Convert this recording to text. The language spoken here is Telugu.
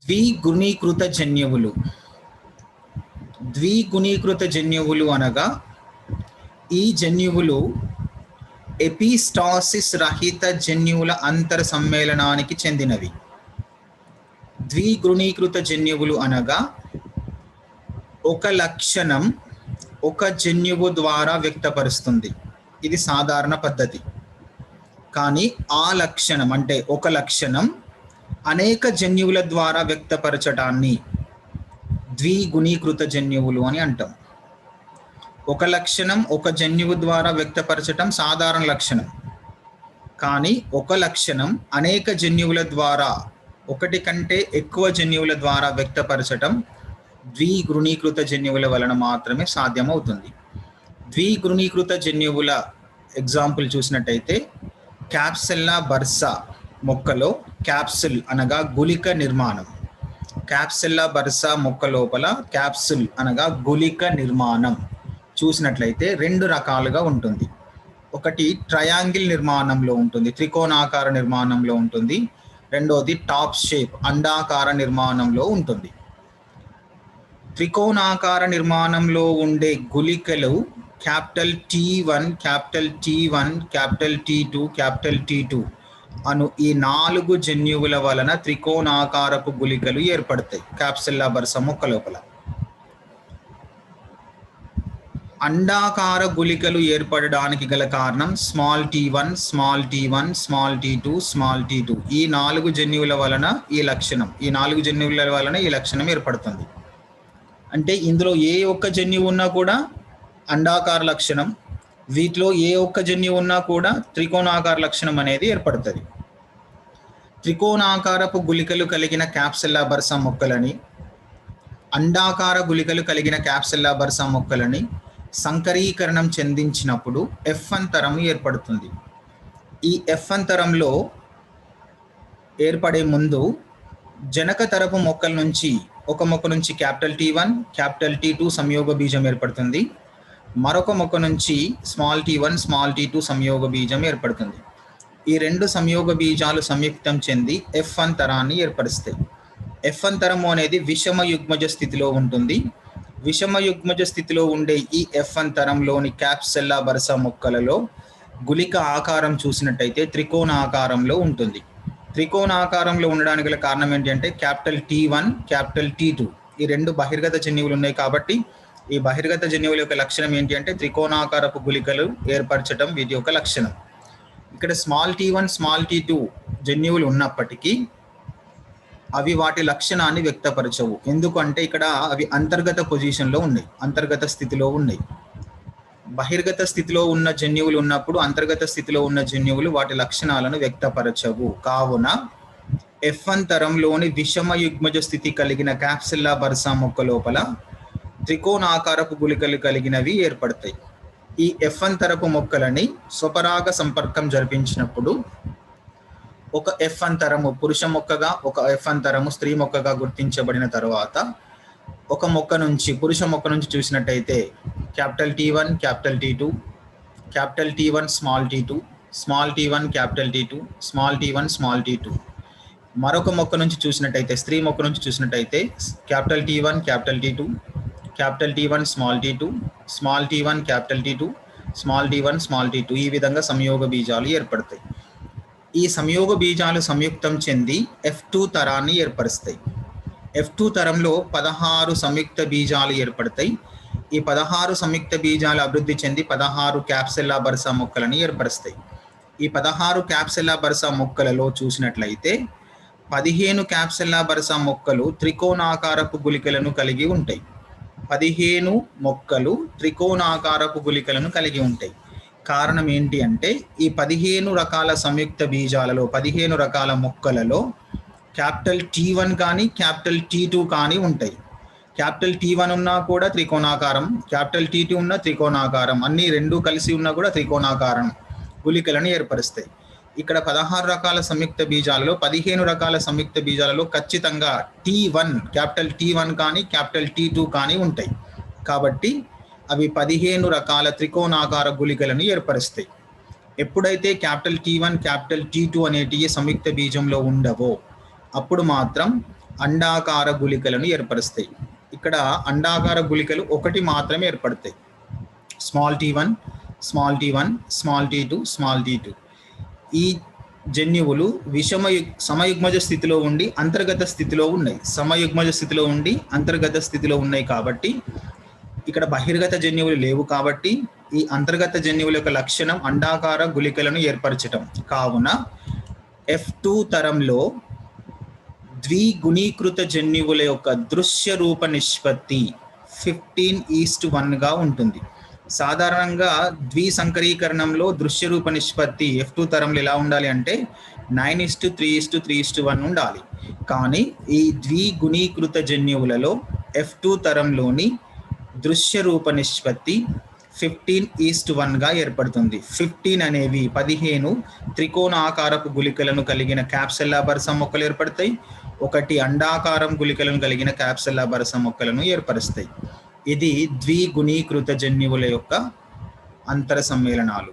ద్విగుణీకృత జన్యువులు. ద్విగుణీకృత జన్యువులు అనగా ఈ జన్యువులు ఎపిస్టాసిస్ రహిత జన్యువుల అంతర సమ్మేళనానికి చెందినవి. ద్విగుణీకృత జన్యువులు అనగా ఒక లక్షణం ఒక జన్యువు ద్వారా వ్యక్తపరుస్తుంది. ఇది సాధారణ పద్ధతి. కానీ ఆ లక్షణం అంటే ఒక లక్షణం అనేక జన్యువుల ద్వారా వ్యక్తపరచడాన్ని ద్విగుణీకృత జన్యువులు అని అంటాం. ఒక లక్షణం ఒక జన్యువు ద్వారా వ్యక్తపరచడం సాధారణ లక్షణం. కానీ ఒక లక్షణం అనేక జన్యువుల ద్వారా, ఒకటి కంటే ఎక్కువ జన్యువుల ద్వారా వ్యక్తపరచడం ద్విగుణీకృత జన్యువుల వలన మాత్రమే సాధ్యమవుతుంది. ద్విగుణీకృత జన్యువుల ఎగ్జాంపుల్ చూసినట్టయితే క్యాప్సెల్లా బర్సా మొక్కలో క్యాప్సుల్ అనగా గుళిక నిర్మాణం. క్యాప్సెల్లా బర్సా మొక్క లోపల క్యాప్సుల్ అనగా గుళిక నిర్మాణం చూసినట్లయితే రెండు రకాలుగా ఉంటుంది. ఒకటి ట్రయాంగిల్ నిర్మాణంలో ఉంటుంది, త్రికోణాకార నిర్మాణంలో ఉంటుంది. రెండోది టాప్ షేప్ అండాకార నిర్మాణంలో ఉంటుంది. త్రికోణాకార నిర్మాణంలో ఉండే గుళికలు capital T1, capital T1, capital T2, capital T2 అను ఈ 4 జన్యువుల వలన త్రికోణాకారపు గుళికలు ఏర్పడతాయి క్యాప్సెల్లా బర్సా మొక్క లోపల. అండాకార గుళికలు ఏర్పడడానికి గల కారణం small t1, small t1, small t2, small t2 ఈ 4 జన్యువుల వలన ఈ లక్షణం, ఈ 4 జన్యువుల వలన ఈ లక్షణం ఏర్పడుతుంది. అంటే ఇందులో ఏ ఒక్క జన్యువు ఉన్నా కూడా అండాకార లక్షణం, వీటిలో ఏ ఒక్క జన్యువు ఉన్నా కూడా త్రికోణాకార లక్షణం అనేది ఏర్పడుతుంది. త్రికోణాకారపు గుళికలు కలిగిన క్యాప్సెల్లా బర్సా మొక్కలని, అండాకార గుళికలు కలిగిన క్యాప్సెల్లా బర్సా మొక్కలని సంకరీకరణం చెందించినప్పుడు ఎఫ్ అంతరం ఏర్పడుతుంది. ఈ ఎఫ్ అంతరంలో ఏర్పడే ముందు జనక తరపు మొక్కల నుంచి ఒక మొక్క నుంచి క్యాపిటల్ T1, క్యాపిటల్ T2 సంయోగ బీజం ఏర్పడుతుంది. మరొక మొక్క నుంచి స్మాల్ t1, స్మాల్ t2 సంయోగ బీజం ఏర్పడుతుంది. ఈ రెండు సంయోగ బీజాలు సంయుక్తం చెంది ఎఫ్ అంతరాన్ని ఏర్పరుస్తాయి. ఎఫ్ అంతరము అనేది విషమ యుగ్మజ స్థితిలో ఉంటుంది. విషమ యుగ్మజ స్థితిలో ఉండే ఈ ఎఫ్ అంతరంలోని క్యాప్సెల్లా బర్సా మొక్కలలో గుళిక ఆకారం చూసినట్టయితే త్రికోణ ఆకారంలో ఉంటుంది. త్రికోణ ఆకారంలో ఉండడానికి గల కారణం ఏంటి అంటే క్యాపిటల్ T1, క్యాపిటల్ T2 ఈ రెండు బహిర్గత జన్యువులు ఉన్నాయి. కాబట్టి ఈ బహిర్గత జన్యువుల యొక్క లక్షణం ఏంటి అంటే త్రికోణాకారపు గుళికలు ఏర్పరచడం వీటి యొక్క లక్షణం. ఇక్కడ స్మాల్ t1, స్మాల్ t2 జన్యువులు ఉన్నప్పటికీ అవి వాటి లక్షణాన్ని వ్యక్తపరచవు. ఎందుకంటే ఇక్కడ అవి అంతర్గత పొజిషన్లో ఉన్నాయి, అంతర్గత స్థితిలో ఉన్నాయి. బహిర్గత స్థితిలో ఉన్న జన్యువులు ఉన్నప్పుడు అంతర్గత స్థితిలో ఉన్న జన్యువులు వాటి లక్షణాలను వ్యక్తపరచవు. కావున ఎఫ్ అంతరంలోని విషమ యుగ్మజ స్థితి కలిగిన క్యాప్సెల్లా బర్సా మొక్క లోపల త్రికోణాకారపు గుళికలు కలిగినవి ఏర్పడతాయి. ఈ ఎఫ్ అంతరపు మొక్కలని స్వపరాగ సంపర్కం జరిపించినప్పుడు ఒక ఎఫ్ అంతరము పురుష మొక్కగా, ఒక ఎఫ్ అంతరము స్త్రీ మొక్కగా గుర్తించబడిన తర్వాత ఒక మొక్క నుంచి, పురుష మొక్క నుంచి చూసినట్టయితే capital T1, capital T2, capital T1, small t2, small t1, capital T2, small t1, small t2. మరొక మొక్క నుంచి చూసినట్టయితే, స్త్రీ మొక్క నుంచి చూసినట్టయితే capital T1, capital T2, capital T1, small t2, small t1, capital T2, small t1, small t2 ఈ విధంగా సంయోగ బీజాలు ఏర్పడతాయి. ఈ సంయోగ బీజాలు సంయుక్తం చెంది F2 తరాన్ని ఏర్పరుస్తాయి. F2 తరంలో 16 సంయుక్త బీజాలు ఏర్పడతాయి. ఈ 16 సంయుక్త బీజాలు అభివృద్ధి చెంది 16 క్యాప్సెల్లా బర్సా మొక్కలను ఏర్పరుస్తాయి. ఈ 16 క్యాప్సెల్లా బర్సా మొక్కలలో చూసినట్లయితే 15 క్యాప్సెల్లా బర్సా మొక్కలు త్రికోణాకారపు గుళికలను కలిగి ఉంటాయి. 15 మొక్కలు త్రికోణాకారపు గుళికలను కలిగి ఉంటాయి. కారణం ఏంటి అంటే ఈ 15 రకాల సంయుక్త బీజాలలో, 15 రకాల మొక్కలలో క్యాపిటల్ T1 కానీ క్యాపిటల్ T2 కానీ ఉంటాయి. క్యాపిటల్ T1 ఉన్నా కూడా త్రికోణాకారం, క్యాపిటల్ T2 ఉన్న త్రికోణాకారం, అన్ని రెండు కలిసి ఉన్నా కూడా త్రికోణాకారం గుళికలను ఏర్పరుస్తాయి. ఇక్కడ 16 రకాల సంయుక్త బీజాలలో 15 రకాల సంయుక్త బీజాలలో ఖచ్చితంగా T1, క్యాపిటల్ T1 కానీ క్యాపిటల్ T2 కానీ ఉంటాయి. కాబట్టి అవి 15 రకాల త్రికోణాకార గుళికలను ఏర్పరుస్తాయి. ఎప్పుడైతే క్యాపిటల్ T1, క్యాపిటల్ T2 అనేటివి సంయుక్త బీజంలో ఉండవో అప్పుడు మాత్రం అండాకార గుళికలను ఏర్పరుస్తాయి. ఇక్కడ అండాకార గుళికలు ఒకటి మాత్రమే ఏర్పడతాయి. Small t1, small t1, small t2, small t2. ఈ జన్యువులు సమయుగ్మజ స్థితిలో ఉండి అంతర్గత స్థితిలో ఉన్నాయి. సమయుగ్మజ స్థితిలో ఉండి అంతర్గత స్థితిలో ఉన్నాయి కాబట్టి ఇక్కడ బహిర్గత జన్యువులు లేవు. కాబట్టి ఈ అంతర్గత జన్యువుల యొక్క లక్షణం అండాకార గుళికలను ఏర్పరచటం. కావున F2 తరంలో ద్విగుణీకృత జన్యువుల యొక్క దృశ్య రూప నిష్పత్తి 15:1గా ఉంటుంది. సాధారణంగా ద్విసంకరీకరణంలో దృశ్య రూప నిష్పత్తి F2 తరంలో ఎలా ఉండాలి అంటే 9:3:3:1 ఉండాలి. కానీ ఈ ద్విగుణీకృత జన్యువులలో F2 తరంలోని దృశ్య రూప నిష్పత్తి 15:1గా ఏర్పడుతుంది. 15 అనేవి 15 త్రికోణాకారపు గుళికలను కలిగిన క్యాప్సెల్లా బరస మొక్కలు ఏర్పడతాయి. 1 అండాకారం గుళికలను కలిగిన క్యాప్సెల్లా బరస మొక్కలను ఏర్పరుస్తాయి. ఇది ద్విగుణీకృత జన్యువుల యొక్క అంతర సమ్మేళనాలు.